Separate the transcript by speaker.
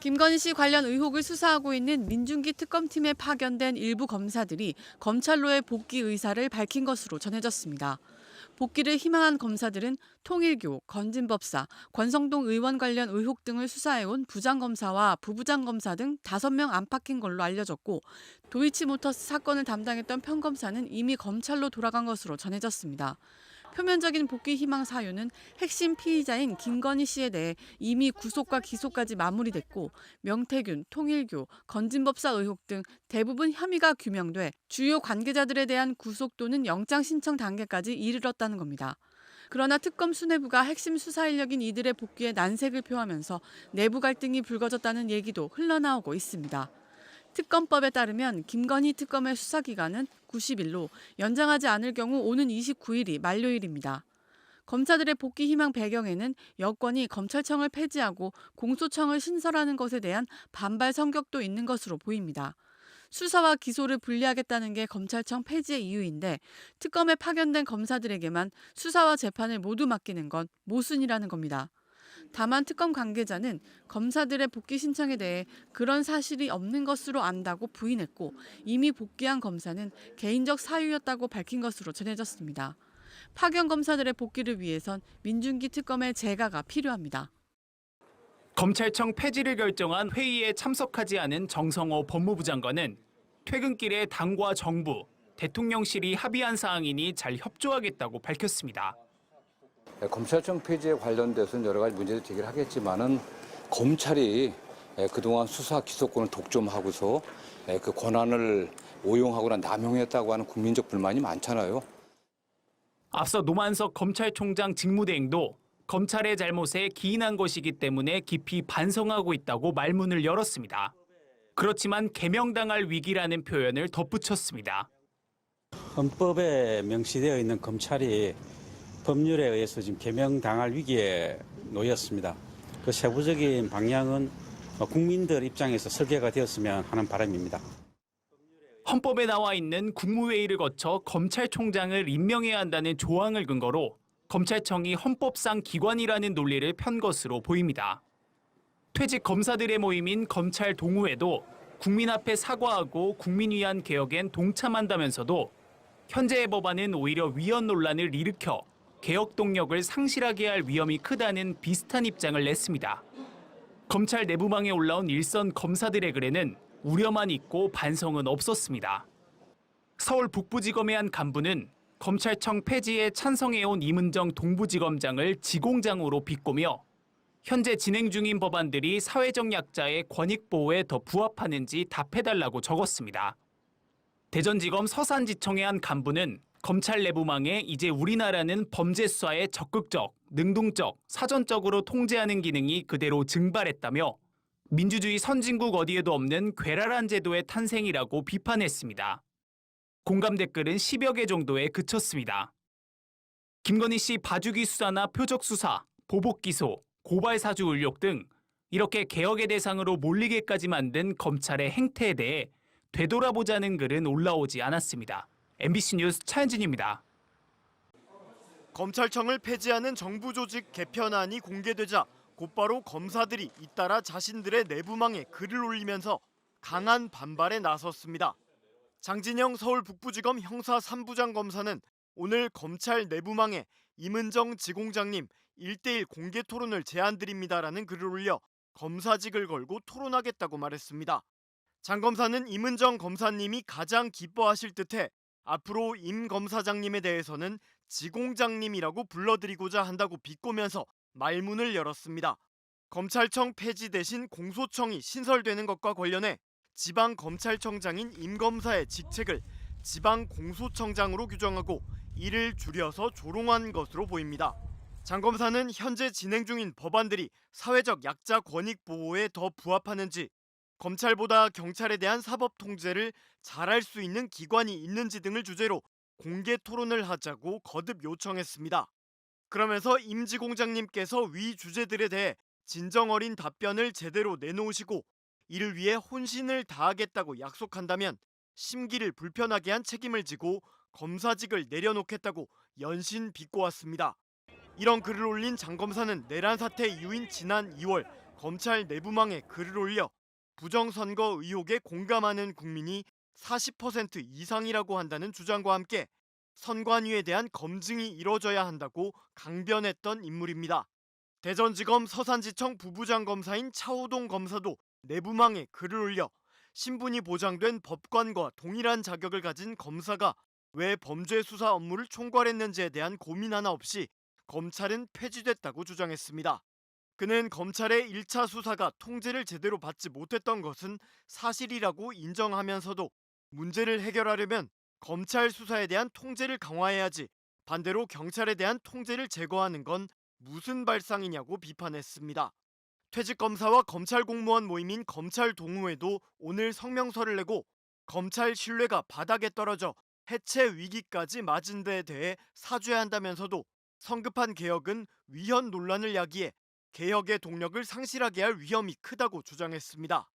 Speaker 1: 김건희 씨 관련 의혹을 수사하고 있는 민중기 특검팀에 파견된 일부 검사들이 검찰로의 복귀 의사를 밝힌 것으로 전해졌습니다. 복귀를 희망한 검사들은 통일교, 건진법사, 권성동 의원 관련 의혹 등을 수사해온 부장검사와 부부장검사 등 5명 안팎인 걸로 알려졌고, 도이치모터스 사건을 담당했던 평검사는 이미 검찰로 돌아간 것으로 전해졌습니다. 표면적인 복귀 희망 사유는 핵심 피의자인 김건희 씨에 대해 이미 구속과 기소까지 마무리됐고, 명태균, 통일교, 건진법사 의혹 등 대부분 혐의가 규명돼 주요 관계자들에 대한 구속 또는 영장 신청 단계까지 이르렀다는 겁니다. 그러나 특검 수뇌부가 핵심 수사 인력인 이들의 복귀에 난색을 표하면서 내부 갈등이 불거졌다는 얘기도 흘러나오고 있습니다. 특검법에 따르면 김건희 특검의 수사기간은 90일로 연장하지 않을 경우 오는 29일이 만료일입니다. 검사들의 복귀 희망 배경에는 여권이 검찰청을 폐지하고 공소청을 신설하는 것에 대한 반발 성격도 있는 것으로 보입니다. 수사와 기소를 분리하겠다는 게 검찰청 폐지의 이유인데, 특검에 파견된 검사들에게만 수사와 재판을 모두 맡기는 건 모순이라는 겁니다. 다만 특검 관계자는 검사들의 복귀 신청에 대해 그런 사실이 없는 것으로 안다고 부인했고, 이미 복귀한 검사는 개인적 사유였다고 밝힌 것으로 전해졌습니다. 파견 검사들의 복귀를 위해선 민중기 특검의 재가가 필요합니다.
Speaker 2: 검찰청 폐지를 결정한 회의에 참석하지 않은 정성호 법무부 장관은 퇴근길에 당과 정부, 대통령실이 합의한 사항이니 잘 협조하겠다고 밝혔습니다.
Speaker 3: 검찰청 폐지에 관련돼서는 여러 가지 문제를 제기를 하겠지만은 검찰이 그동안 수사 기소권을 독점하고서 그 권한을 오용하거나 남용했다고 하는 국민적 불만이 많잖아요.
Speaker 2: 앞서 노만석 검찰총장 직무대행도 검찰의 잘못에 기인한 것이기 때문에 깊이 반성하고 있다고 말문을 열었습니다. 그렇지만 개명당할 위기라는 표현을 덧붙였습니다.
Speaker 4: 헌법에 명시되어 있는 검찰이 법률에 의해서 지금 개명당할 위기에 놓였습니다. 그 세부적인 방향은 국민들 입장에서 설계가 되었으면 하는 바람입니다.
Speaker 2: 헌법에 나와 있는 국무회의를 거쳐 검찰총장을 임명해야 한다는 조항을 근거로 검찰청이 헌법상 기관이라는 논리를 편 것으로 보입니다. 퇴직 검사들의 모임인 검찰 동호회도 국민 앞에 사과하고 국민 위한 개혁엔 동참한다면서도 현재의 법안은 오히려 위헌 논란을 일으켜 개혁 동력을 상실하게 할 위험이 크다는 비슷한 입장을 냈습니다. 검찰 내부망에 올라온 일선 검사들의 글에는 우려만 있고 반성은 없었습니다. 서울 북부지검의 한 간부는 검찰청 폐지에 찬성해온 이문정 동부지검장을 지공장으로 비꼬며 현재 진행 중인 법안들이 사회적 약자의 권익 보호에 더 부합하는지 답해달라고 적었습니다. 대전지검 서산지청의 한 간부는 검찰 내부망에 이제 우리나라는 범죄 수사에 적극적, 능동적, 사전적으로 통제하는 기능이 그대로 증발했다며 민주주의 선진국 어디에도 없는 괴랄한 제도의 탄생이라고 비판했습니다. 공감 댓글은 10여 개 정도에 그쳤습니다. 김건희 씨 봐주기 수사나 표적 수사, 보복 기소, 고발 사주 의혹 등 이렇게 개혁의 대상으로 몰리게까지 만든 검찰의 행태에 대해 되돌아보자는 글은 올라오지 않았습니다. MBC 뉴스 차현진입니다.
Speaker 5: 검찰청을 폐지하는 정부 조직 개편안이 공개되자 곧바로 검사들이 잇따라 자신들의 내부망에 글을 올리면서 강한 반발에 나섰습니다. 장진영 서울 북부지검 형사 3부장 검사는 오늘 검찰 내부망에 이문정 지공장님 1대1 공개 토론을 제안드립니다라는 글을 올려 검사직을 걸고 토론하겠다고 말했습니다. 장 검사는 이문정 검사님이 가장 기뻐하실 듯해 앞으로 임 검사장님에 대해서는 지공장님이라고 불러드리고자 한다고 비꼬면서 말문을 열었습니다. 검찰청 폐지 대신 공소청이 신설되는 것과 관련해 지방검찰청장인 임 검사의 직책을 지방공소청장으로 규정하고 이를 줄여서 조롱한 것으로 보입니다. 장 검사는 현재 진행 중인 법안들이 사회적 약자 권익 보호에 더 부합하는지, 검찰보다 경찰에 대한 사법 통제를 잘할 수 있는 기관이 있는지 등을 주제로 공개 토론을 하자고 거듭 요청했습니다. 그러면서 임 지공장님께서 위 주제들에 대해 진정 어린 답변을 제대로 내놓으시고 이를 위해 혼신을 다하겠다고 약속한다면 심기를 불편하게 한 책임을 지고 검사직을 내려놓겠다고 연신 비꼬았습니다. 이런 글을 올린 장 검사는 내란 사태 이후인 지난 2월 검찰 내부망에 글을 올려 부정선거 의혹에 공감하는 국민이 40% 이상이라고 한다는 주장과 함께 선관위에 대한 검증이 이뤄져야 한다고 강변했던 인물입니다. 대전지검 서산지청 부부장 검사인 차호동 검사도 내부망에 글을 올려 신분이 보장된 법관과 동일한 자격을 가진 검사가 왜 범죄 수사 업무를 총괄했는지에 대한 고민 하나 없이 검찰은 폐지됐다고 주장했습니다. 그는 검찰의 1차 수사가 통제를 제대로 받지 못했던 것은 사실이라고 인정하면서도 문제를 해결하려면 검찰 수사에 대한 통제를 강화해야지 반대로 경찰에 대한 통제를 제거하는 건 무슨 발상이냐고 비판했습니다. 퇴직검사와 검찰 공무원 모임인 검찰 동호회도 오늘 성명서를 내고 검찰 신뢰가 바닥에 떨어져 해체 위기까지 맞은 데에 대해 사죄한다면서도 성급한 개혁은 위헌 논란을 야기해 개혁의 동력을 상실하게 할 위험이 크다고 주장했습니다.